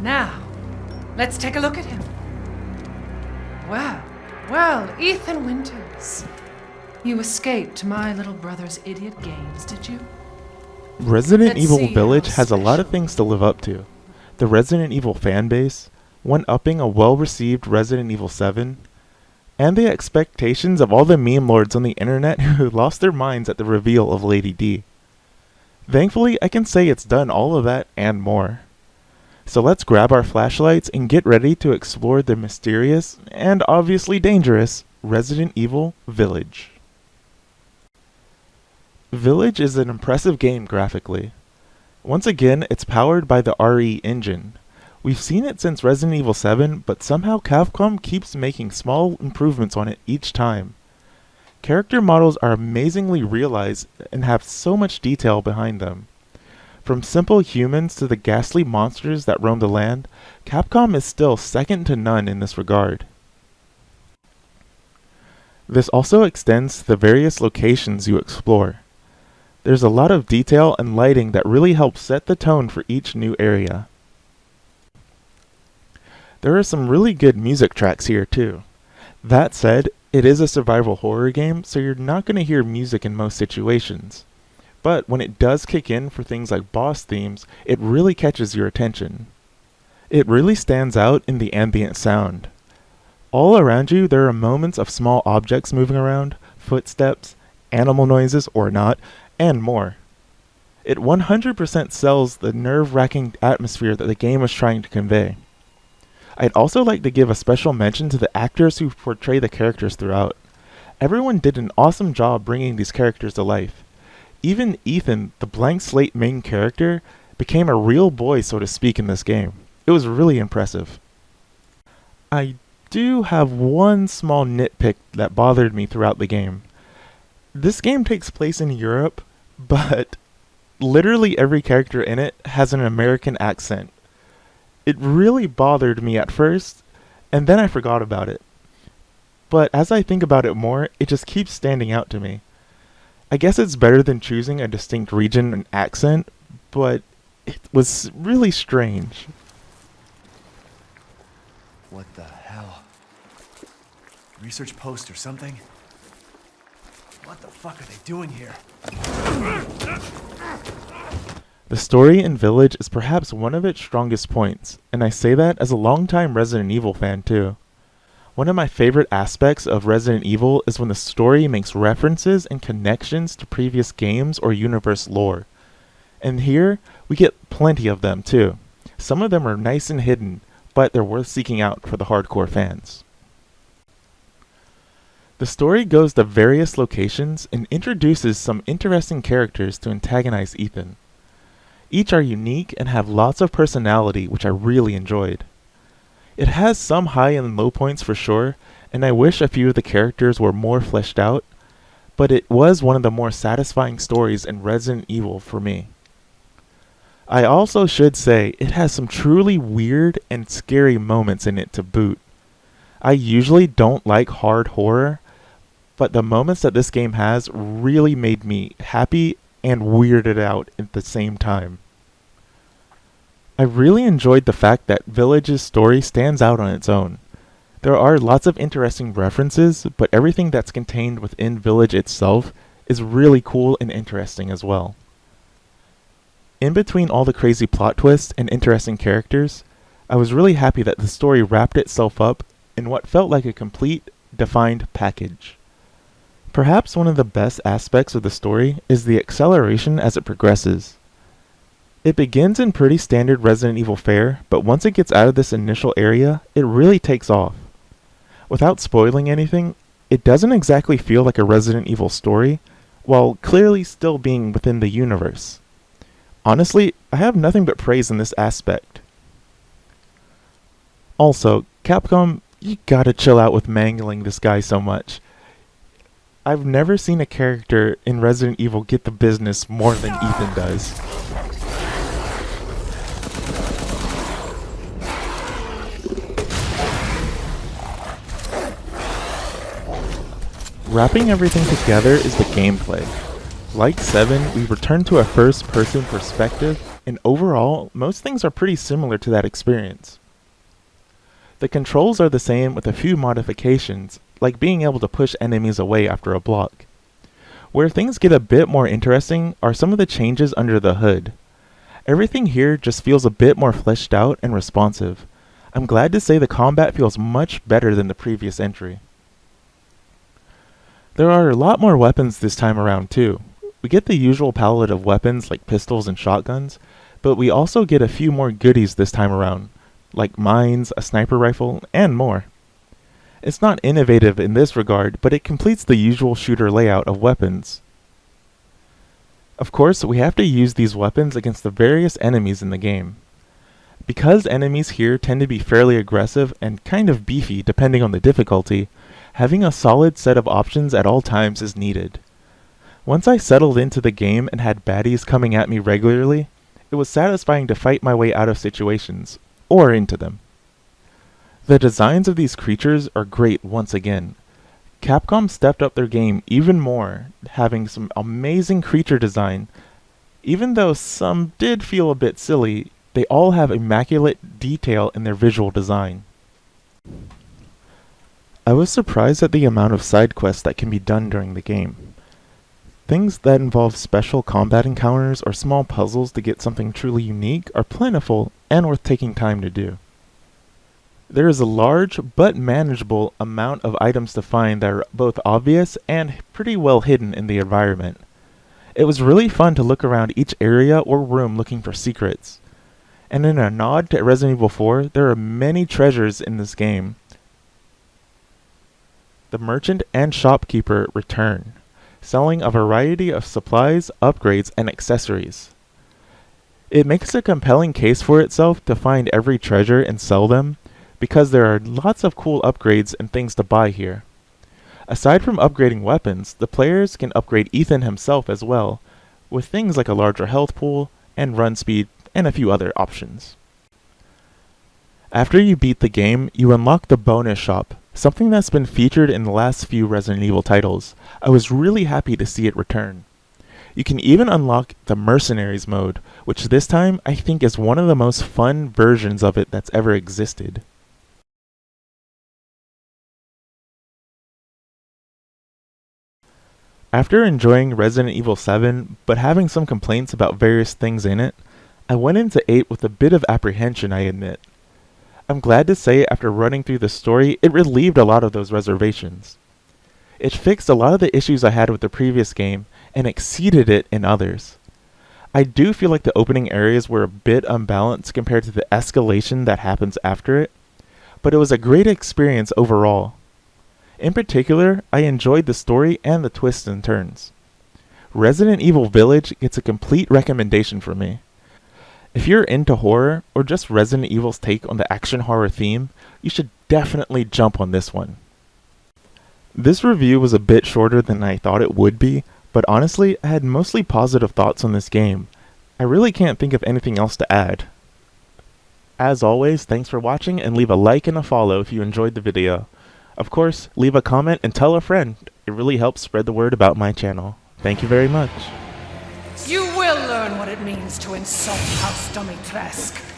Now, let's take a look at him. Well, Ethan Winters. You escaped my little brother's idiot games, did you? Resident Let's Evil see Village how has a lot of special things to live up to. The Resident Evil fanbase, one-upping a well-received Resident Evil 7, and the expectations of all the meme lords on the internet who lost their minds at the reveal of Lady D. Thankfully, I can say it's done all of that and more. So let's grab our flashlights and get ready to explore the mysterious, and obviously dangerous, Resident Evil Village. Village is an impressive game graphically. Once again, it's powered by the RE engine. We've seen it since Resident Evil 7, but somehow Capcom keeps making small improvements on it each time. Character models are amazingly realized and have so much detail behind them. From simple humans to the ghastly monsters that roam the land, Capcom is still second to none in this regard. This also extends to the various locations you explore. There's a lot of detail and lighting that really helps set the tone for each new area. There are some really good music tracks here too. That said, it is a survival horror game, so you're not going to hear music in most situations. But when it does kick in for things like boss themes, it really catches your attention. It really stands out in the ambient sound. All around you there are moments of small objects moving around, footsteps, animal noises or not, and more. It 100% sells the nerve-wracking atmosphere that the game was trying to convey. I'd also like to give a special mention to the actors who portray the characters throughout. Everyone did an awesome job bringing these characters to life. Even Ethan, the blank slate main character, became a real boy, so to speak, in this game. It was really impressive. I do have one small nitpick that bothered me throughout the game. This game takes place in Europe, but literally every character in it has an American accent. It really bothered me at first, and then I forgot about it. But as I think about it more, it just keeps standing out to me. I guess it's better than choosing a distinct region and accent, but it was really strange. What the hell? Research post or something? What the fuck are they doing here? The story in Village is perhaps one of its strongest points, and I say that as a longtime Resident Evil fan too. One of my favorite aspects of Resident Evil is when the story makes references and connections to previous games or universe lore. And here, we get plenty of them too. Some of them are nice and hidden, but they're worth seeking out for the hardcore fans. The story goes to various locations and introduces some interesting characters to antagonize Ethan. Each are unique and have lots of personality, which I really enjoyed. It has some high and low points for sure, and I wish a few of the characters were more fleshed out, but it was one of the more satisfying stories in Resident Evil for me. I also should say it has some truly weird and scary moments in it to boot. I usually don't like hard horror, but the moments that this game has really made me happy and weirded out at the same time. I really enjoyed the fact that Village's story stands out on its own. There are lots of interesting references, but everything that's contained within Village itself is really cool and interesting as well. In between all the crazy plot twists and interesting characters, I was really happy that the story wrapped itself up in what felt like a complete, defined package. Perhaps one of the best aspects of the story is the acceleration as it progresses. It begins in pretty standard Resident Evil fare, but once it gets out of this initial area, it really takes off. Without spoiling anything, it doesn't exactly feel like a Resident Evil story, while clearly still being within the universe. Honestly, I have nothing but praise in this aspect. Also, Capcom, you gotta chill out with mangling this guy so much. I've never seen a character in Resident Evil get the business more than Ethan does. Wrapping everything together is the gameplay. Like 7, we return to a first-person perspective, and overall, most things are pretty similar to that experience. The controls are the same with a few modifications, like being able to push enemies away after a block. Where things get a bit more interesting are some of the changes under the hood. Everything here just feels a bit more fleshed out and responsive. I'm glad to say the combat feels much better than the previous entry. There are a lot more weapons this time around too. We get the usual palette of weapons like pistols and shotguns, but we also get a few more goodies this time around, like mines, a sniper rifle, and more. It's not innovative in this regard, but it completes the usual shooter layout of weapons. Of course, we have to use these weapons against the various enemies in the game. Because enemies here tend to be fairly aggressive and kind of beefy depending on the difficulty, having a solid set of options at all times is needed. Once I settled into the game and had baddies coming at me regularly, it was satisfying to fight my way out of situations, or into them. The designs of these creatures are great once again. Capcom stepped up their game even more, having some amazing creature design. Even though some did feel a bit silly, they all have immaculate detail in their visual design. I was surprised at the amount of side quests that can be done during the game. Things that involve special combat encounters or small puzzles to get something truly unique are plentiful and worth taking time to do. There is a large but manageable amount of items to find that are both obvious and pretty well hidden in the environment. It was really fun to look around each area or room looking for secrets. And in a nod to Resident Evil 4, there are many treasures in this game. The merchant and shopkeeper return, selling a variety of supplies, upgrades, and accessories. It makes a compelling case for itself to find every treasure and sell them, because there are lots of cool upgrades and things to buy here. Aside from upgrading weapons, the players can upgrade Ethan himself as well, with things like a larger health pool and run speed and a few other options. After you beat the game, you unlock the bonus shop, something that's been featured in the last few Resident Evil titles. I was really happy to see it return. You can even unlock the Mercenaries mode, which this time I think is one of the most fun versions of it that's ever existed. After enjoying Resident Evil 7, but having some complaints about various things in it, I went into 8 with a bit of apprehension, I admit. I'm glad to say after running through the story, it relieved a lot of those reservations. It fixed a lot of the issues I had with the previous game, and exceeded it in others. I do feel like the opening areas were a bit unbalanced compared to the escalation that happens after it, but it was a great experience overall. In particular, I enjoyed the story and the twists and turns. Resident Evil Village gets a complete recommendation from me. If you're into horror, or just Resident Evil's take on the action horror theme, you should definitely jump on this one. This review was a bit shorter than I thought it would be, but honestly, I had mostly positive thoughts on this game. I really can't think of anything else to add. As always, thanks for watching, and leave a like and a follow if you enjoyed the video. Of course, leave a comment and tell a friend. It really helps spread the word about my channel. Thank you very much. You will learn what it means to insult House Dimitrescu.